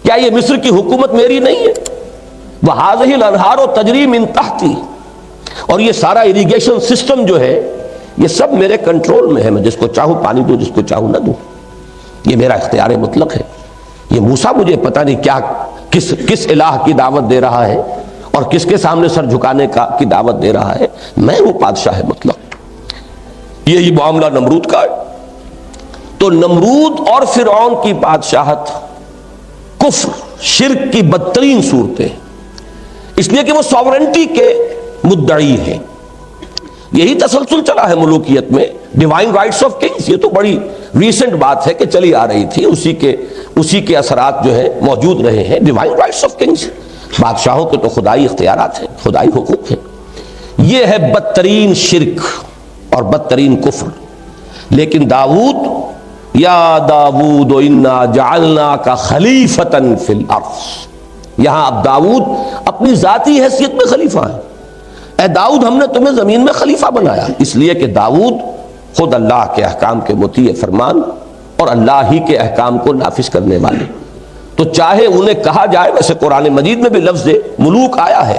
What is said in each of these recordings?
کیا یہ مصر کی حکومت میری نہیں ہے؟ وَهَٰذِهِ الْأَنْهَارُ تَجْرِي مِن تَحْتِي، اور یہ سارا اریگیشن سسٹم جو ہے یہ سب میرے کنٹرول میں ہے، میں جس کو چاہوں پانی دوں، جس کو چاہوں نہ دوں، یہ میرا اختیار مطلق ہے۔ یہ موسیٰ مجھے پتہ نہیں کیا کس الہ کی دعوت دے رہا ہے اور کس کے سامنے سر جھکانے کی دعوت دے رہا ہے، میں ہوں بادشاہ مطلق۔ یہی معاملہ نمرود کا ہے۔ تو نمرود اور فرعون کی بادشاہت کفر شرک کی بدترین صورتیں، اس لیے کہ وہ ساورنٹی کے مدعی ہیں۔ یہی تسلسل چلا ہے ملوکیت میں، ڈیوائن رائٹس آف کنگز، یہ تو بڑی ریسنٹ بات ہے کہ چلی آ رہی تھی، اسی کے اثرات جو ہے موجود رہے ہیں۔ ڈیوائن رائٹس آف کنگز، بادشاہوں کے تو خدائی اختیارات ہیں، خدائی حقوق ہیں۔ یہ ہے بدترین شرک اور بدترین کفر۔ لیکن داؤد، یا داؤد انا جعلناک خلیفۃ فی الارض، یہاں اب داؤد اپنی ذاتی حیثیت میں خلیفہ ہے۔ اے داؤد، ہم نے تمہیں زمین میں خلیفہ بنایا، اس لیے کہ داؤد خود اللہ کے احکام کے مطیع فرمان اور اللہ ہی کے احکام کو نافذ کرنے والے۔ تو چاہے انہیں کہا جائے، ویسے قرآن مجید میں بھی لفظ ملوک آیا ہے۔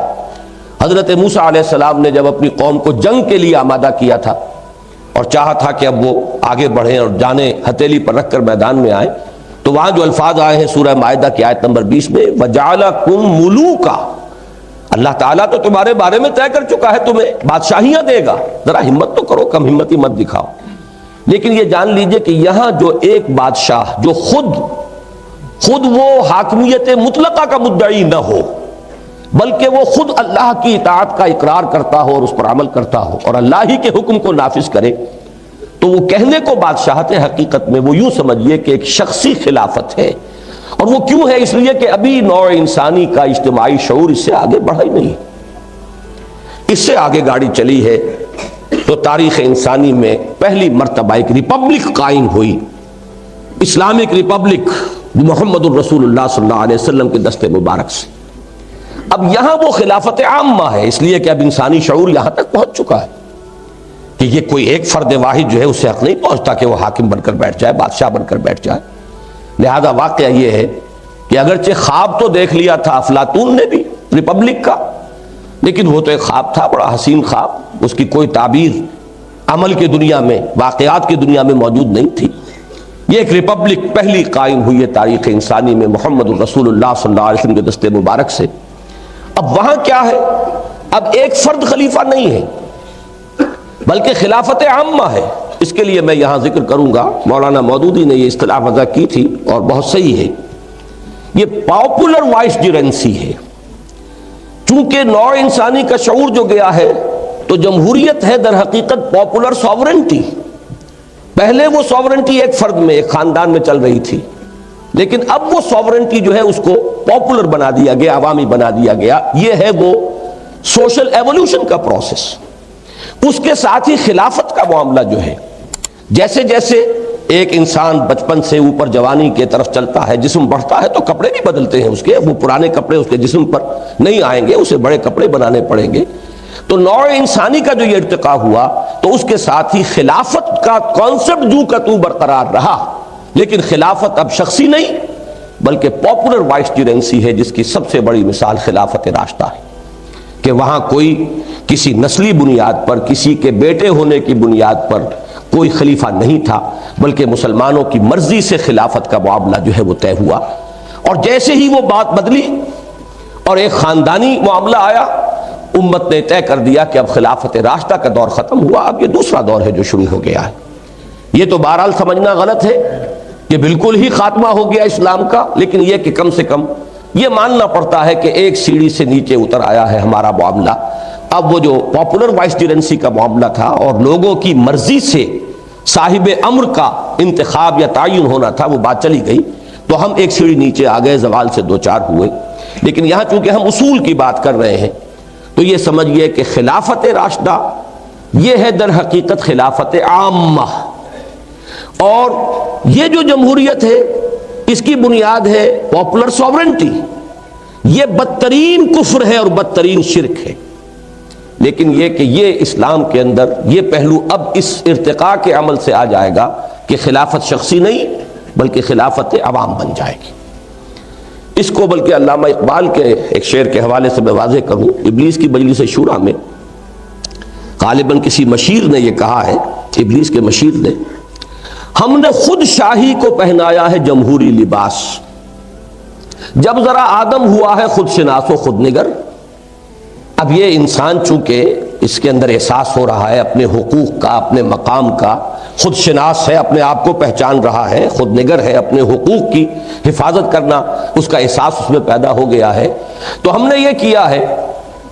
حضرت موسیٰ علیہ السلام نے جب اپنی قوم کو جنگ کے لیے آمادہ کیا تھا اور چاہا تھا کہ اب وہ آگے بڑھیں اور جانیں ہتھیلی پر رکھ کر میدان میں آئیں، تو وہاں جو الفاظ آئے ہیں سورہ مائدہ کی آیت نمبر 20 میں، وَجَعَلَكُم مُلُوكًا، اللہ تعالیٰ تو تمہارے بارے میں طے کر چکا ہے، تمہیں بادشاہیاں دے گا، ذرا ہمت تو کرو، کم ہمتی مت دکھاؤ۔ لیکن یہ جان لیجئے کہ یہاں جو ایک بادشاہ جو خود وہ حاکمیت مطلقہ کا مدعی نہ ہو، بلکہ وہ خود اللہ کی اطاعت کا اقرار کرتا ہو اور اس پر عمل کرتا ہو اور اللہ ہی کے حکم کو نافذ کرے، تو وہ کہنے کو بادشاہت ہے، حقیقت میں وہ یوں سمجھیے کہ ایک شخصی خلافت ہے۔ اور وہ کیوں ہے؟ اس لیے کہ ابھی نوع انسانی کا اجتماعی شعور اس سے آگے بڑھا ہی نہیں، اس سے آگے گاڑی چلی ہے۔ تو تاریخ انسانی میں پہلی مرتبہ ایک ریپبلک قائم ہوئی، اسلامک ریپبلک، محمد الرسول اللہ صلی اللہ علیہ وسلم کے دست مبارک سے۔ اب یہاں وہ خلافت عامہ ہے، اس لیے کہ اب انسانی شعور یہاں تک پہنچ چکا ہے کہ یہ کوئی ایک فرد واحد جو ہے اسے حق نہیں پہنچتا کہ وہ حاکم بن کر بیٹھ جائے، بادشاہ بن کر بیٹھ جائے۔ لہذا واقعہ یہ ہے کہ اگرچہ خواب تو دیکھ لیا تھا افلاطون نے بھی ریپبلک کا، لیکن وہ تو ایک خواب تھا، بڑا حسین خواب، اس کی کوئی تعبیر عمل کی دنیا میں، واقعات کی دنیا میں موجود نہیں تھی۔ یہ ایک ریپبلک پہلی قائم ہوئی ہے تاریخ انسانی میں محمد الرسول اللہ صلی اللہ علیہ وسلم کے دست مبارک سے۔ اب وہاں کیا ہے؟ اب ایک فرد خلیفہ نہیں ہے بلکہ خلافت عامہ ہے۔ اس کے لیے میں یہاں ذکر کروں گا، مولانا مودودی نے یہ اصطلاح وضع کی تھی اور بہت صحیح ہے، یہ پاپولر وائسجرنسی ہے۔ چونکہ نوع انسانی کا شعور جو گیا ہے، تو جمہوریت ہے در حقیقت پاپولر ساورنٹی۔ پہلے وہ ساورنٹی ایک فرد میں، ایک خاندان میں چل رہی تھی، لیکن اب وہ ساورنٹی جو ہے اس کو پاپولر بنا دیا گیا، عوامی بنا دیا گیا۔ یہ ہے وہ سوشل ایوولوشن کا پروسیس۔ اس کے ساتھ ہی خلافت کا معاملہ جو ہے، جیسے جیسے ایک انسان بچپن سے اوپر جوانی کی طرف چلتا ہے، جسم بڑھتا ہے تو کپڑے بھی بدلتے ہیں اس کے، وہ پرانے کپڑے اس کے جسم پر نہیں آئیں گے، اسے بڑے کپڑے بنانے پڑیں گے۔ تو نوع انسانی کا جو یہ ارتقاء ہوا، تو اس کے ساتھ ہی خلافت کا کانسیپٹ جو کا تو برقرار رہا، لیکن خلافت اب شخصی نہیں بلکہ پاپولر وائسجرنسی ہے، جس کی سب سے بڑی مثال خلافت راشدہ ہے کہ وہاں کوئی کسی نسلی بنیاد پر، کسی کے بیٹے ہونے کی بنیاد پر کوئی خلیفہ نہیں تھا، بلکہ مسلمانوں کی مرضی سے خلافت کا معاملہ جو ہے وہ طے ہوا۔ اور جیسے ہی وہ بات بدلی اور ایک خاندانی معاملہ آیا، امت نے طے کر دیا کہ اب خلافت راشدہ کا دور ختم ہوا، اب یہ دوسرا دور ہے جو شروع ہو گیا ہے۔ یہ تو بہرحال سمجھنا غلط ہے کہ بالکل ہی خاتمہ ہو گیا اسلام کا، لیکن یہ کہ کم سے کم یہ ماننا پڑتا ہے کہ ایک سیڑھی سے نیچے اتر آیا ہے ہمارا معاملہ۔ اب وہ جو پاپولر وائسجرنسی کا معاملہ تھا اور لوگوں کی مرضی سے صاحب امر کا انتخاب یا تعین ہونا تھا، وہ بات چلی گئی، تو ہم ایک سیڑھی نیچے آ گئے، زوال سے دو چار ہوئے۔ لیکن یہاں چونکہ ہم اصول کی بات کر رہے ہیں، تو یہ سمجھئے کہ خلافت راشدہ یہ ہے در حقیقت خلافت عامہ، اور یہ جو جمہوریت ہے اس کی بنیاد ہے پاپولر ساورنٹی۔ یہ بدترین کفر ہے اور بدترین شرک ہے۔ لیکن یہ کہ یہ اسلام کے اندر یہ پہلو اب اس ارتقاء کے عمل سے آ جائے گا کہ خلافت شخصی نہیں بلکہ خلافت عوام بن جائے گی۔ اس کو بلکہ علامہ اقبال کے ایک شعر کے حوالے سے میں واضح کروں، ابلیس کی مجلس شورا میں غالباً کسی مشیر نے یہ کہا ہے، ابلیس کے مشیر نے، ہم نے خود شاہی کو پہنایا ہے جمہوری لباس، جب ذرا آدم ہوا ہے خود شناس و خود نگر۔ اب یہ انسان چونکہ اس کے اندر احساس ہو رہا ہے اپنے حقوق کا، اپنے مقام کا، خود شناس ہے، اپنے آپ کو پہچان رہا ہے، خود نگر ہے، اپنے حقوق کی حفاظت کرنا اس کا احساس اس میں پیدا ہو گیا ہے، تو ہم نے یہ کیا ہے،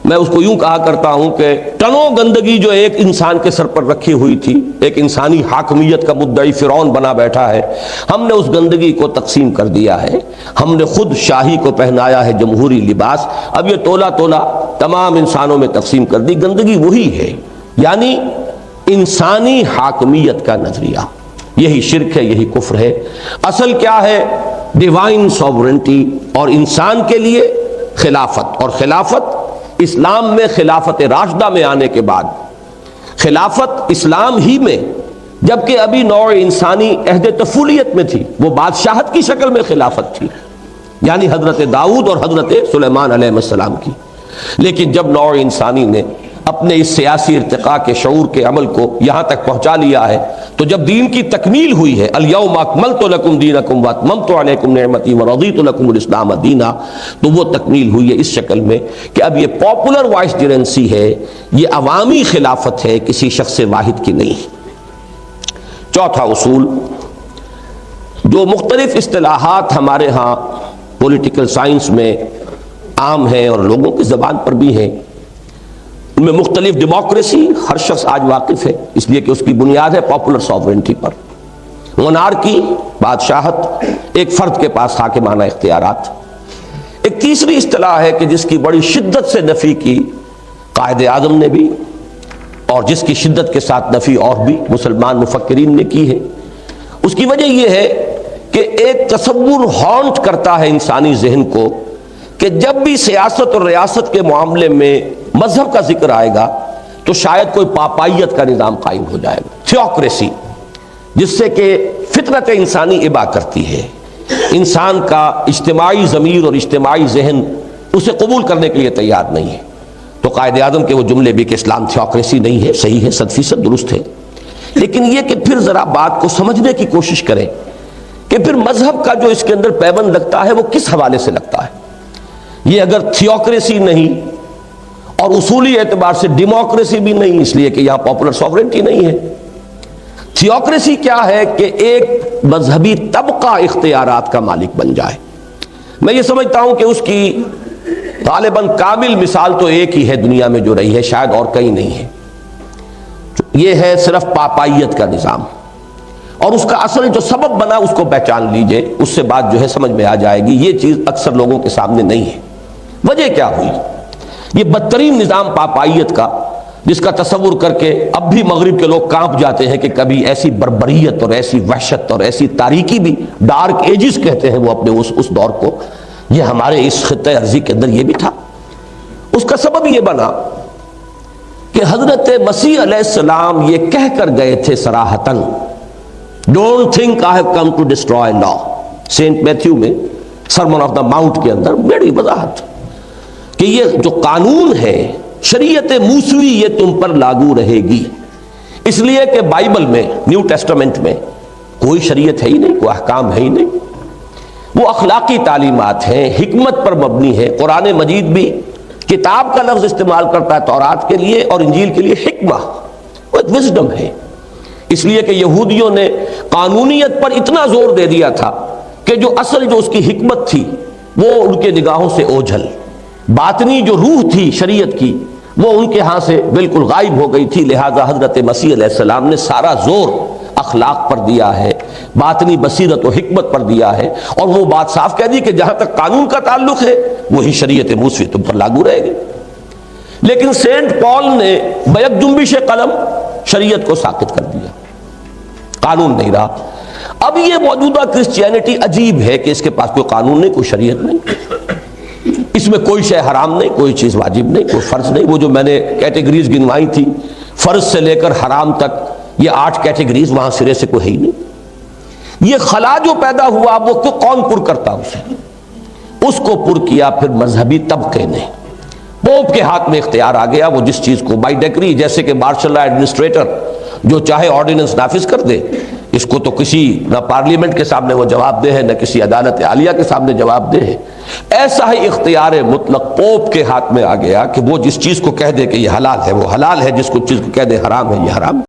میں اس کو یوں کہا کرتا ہوں کہ ٹنوں گندگی جو ایک انسان کے سر پر رکھی ہوئی تھی، ایک انسانی حاکمیت کا مدعی فرعون بنا بیٹھا ہے، ہم نے اس گندگی کو تقسیم کر دیا ہے، ہم نے خود شاہی کو پہنایا ہے جمہوری لباس۔ اب یہ تولا تولا تمام انسانوں میں تقسیم کر دی، گندگی وہی ہے، یعنی انسانی حاکمیت کا نظریہ، یہی شرک ہے، یہی کفر ہے۔ اصل کیا ہے؟ ڈیوائن سوورنٹی، اور انسان کے لیے خلافت، اور خلافت اسلام میں خلافت راشدہ میں آنے کے بعد، خلافت اسلام ہی میں، جبکہ ابھی نوع انسانی عہد طفولیت میں تھی، وہ بادشاہت کی شکل میں خلافت تھی، یعنی حضرت داؤد اور حضرت سلیمان علیہ السلام کی۔ لیکن جب نوع انسانی نے اپنے اس سیاسی ارتقاء کے شعور کے عمل کو یہاں تک پہنچا لیا ہے، تو جب دین کی تکمیل ہوئی ہے، الیوم اکملت لکم دینکم واتممت علیکم نعمتی ورضیت لکم الاسلام دینا، تو وہ تکمیل ہوئی ہے اس شکل میں کہ اب یہ پاپولر وائسجرنسی ہے، یہ عوامی خلافت ہے، کسی شخص واحد کی نہیں۔ چوتھا اصول، جو مختلف اصطلاحات ہمارے ہاں پولیٹیکل سائنس میں عام ہیں اور لوگوں کی زبان پر بھی ہیں، ان میں مختلف، ڈیموکریسی ہر شخص آج واقف ہے، اس لیے کہ اس کی بنیاد ہے پاپولر سوورنٹی پر، مونارکی بادشاہت، ایک فرد کے پاس حاکمانہ اختیارات۔ ایک تیسری اصطلاح ہے کہ جس کی بڑی شدت سے نفی کی قائد اعظم نے بھی، اور جس کی شدت کے ساتھ نفی اور بھی مسلمان مفکرین نے کی ہے۔ اس کی وجہ یہ ہے کہ ایک تصور ہانٹ کرتا ہے انسانی ذہن کو کہ جب بھی سیاست اور ریاست کے معاملے میں مذہب کا ذکر آئے گا تو شاید کوئی پاپائیت کا نظام قائم ہو جائے گا، تھیوکریسی، جس سے کہ فطرت انسانی ابا کرتی ہے، انسان کا اجتماعی ضمیر اور اجتماعی ذہن اسے قبول کرنے کے لیے تیار نہیں ہے۔ تو قائد اعظم کے وہ جملے بھی کہ اسلام تھیوکریسی نہیں ہے، صحیح ہے، 100% درست ہے، لیکن یہ کہ پھر ذرا بات کو سمجھنے کی کوشش کریں کہ پھر مذہب کا جو اس کے اندر پیوند لگتا ہے وہ کس حوالے سے لگتا ہے۔ یہ اگر تھیوکریسی نہیں اور اصولی اعتبار سے ڈیموکریسی بھی نہیں، اس لیے کہ یہاں پاپولر سوورنٹی نہیں ہے۔ تھیوکریسی کیا ہے کہ ایک مذہبی طبقہ اختیارات کا مالک بن جائے۔ میں یہ سمجھتا ہوں کہ اس کی غالباً کامل مثال تو ایک ہی ہے دنیا میں جو رہی ہے، شاید اور کہیں نہیں ہے، یہ ہے صرف پاپائیت کا نظام، اور اس کا اصل جو سبب بنا اس کو پہچان لیجئے، اس سے بات جو ہے سمجھ میں آ جائے گی۔ یہ چیز اکثر لوگوں کے سامنے نہیں ہے۔ وجہ کیا ہوئی؟ یہ بدترین نظام پاپائیت کا، جس کا تصور کر کے اب بھی مغرب کے لوگ کانپ جاتے ہیں کہ کبھی ایسی بربریت اور ایسی وحشت اور ایسی تاریکی بھی، ڈارک ایجز کہتے ہیں وہ اپنے اس دور کو، یہ ہمارے اس خطہ ارضی کے اندر یہ بھی تھا۔ اس کا سبب یہ بنا کہ حضرت مسیح علیہ السلام یہ کہہ کر گئے تھے صراحتاً، Don't think I have come to destroy law۔ Saint Matthew میں سرمن آف دا ماؤنٹ کے اندر بڑی وضاحت کہ یہ جو قانون ہے، شریعت موسوی، یہ تم پر لاگو رہے گی، اس لیے کہ بائبل میں، نیو ٹیسٹمنٹ میں کوئی شریعت ہے ہی نہیں، کوئی احکام ہے ہی نہیں، وہ اخلاقی تعلیمات ہیں، حکمت پر مبنی ہے۔ قرآن مجید بھی کتاب کا لفظ استعمال کرتا ہے تورات کے لیے اور انجیل کے لیے حکمہ، وہ ایک وزڈم ہے۔ اس لیے کہ یہودیوں نے قانونیت پر اتنا زور دے دیا تھا کہ جو اصل جو اس کی حکمت تھی وہ ان کے نگاہوں سے اوجھل، باطنی جو روح تھی شریعت کی وہ ان کے ہاں سے بالکل غائب ہو گئی تھی۔ لہٰذا حضرت مسیح علیہ السلام نے سارا زور اخلاق پر دیا ہے، باطنی بصیرت و حکمت پر دیا ہے، اور وہ بات صاف کہہ دی کہ جہاں تک قانون کا تعلق ہے وہی شریعت موسوی تم پر لاگو رہے گی۔ لیکن سینٹ پال نے بیک جنبش قلم شریعت کو ساقط کر دیا، قانون نہیں رہا۔ اب یہ موجودہ کرسچینٹی عجیب ہے کہ اس کے پاس کوئی قانون نہیں، کوئی شریعت نہیں، اس میں کوئی شے حرام نہیں، کوئی چیز واجب نہیں، کوئی فرض نہیں۔ وہ جو میں نے کیٹیگریز گنوائی تھی، فرض سے لے کر حرام تک، یہ 8 کیٹیگریز، وہاں سرے سے کوئی ہے ہی نہیں۔ یہ خلا جو پیدا ہوا وہ کون پر کرتا اسے؟ اس کو پر کیا پھر مذہبی طبقے نے. پوپ کے ہاتھ میں اختیار آ گیا، وہ جس چیز کو بائی ڈیکری، جیسے کہ مارشل لا ایڈمنسٹریٹر جو چاہے آرڈیننس نافذ کر دے، اس کو تو کسی نہ پارلیمنٹ کے سامنے وہ جواب دہ ہے، نہ کسی عدالت عالیہ کے سامنے جواب دہ ہے. ایسا ہی اختیار مطلق پوپ کے ہاتھ میں آ گیا کہ وہ جس چیز کو کہہ دے کہ یہ حلال ہے وہ حلال ہے، جس کو چیز کو کہہ دے حرام ہے یہ حرام.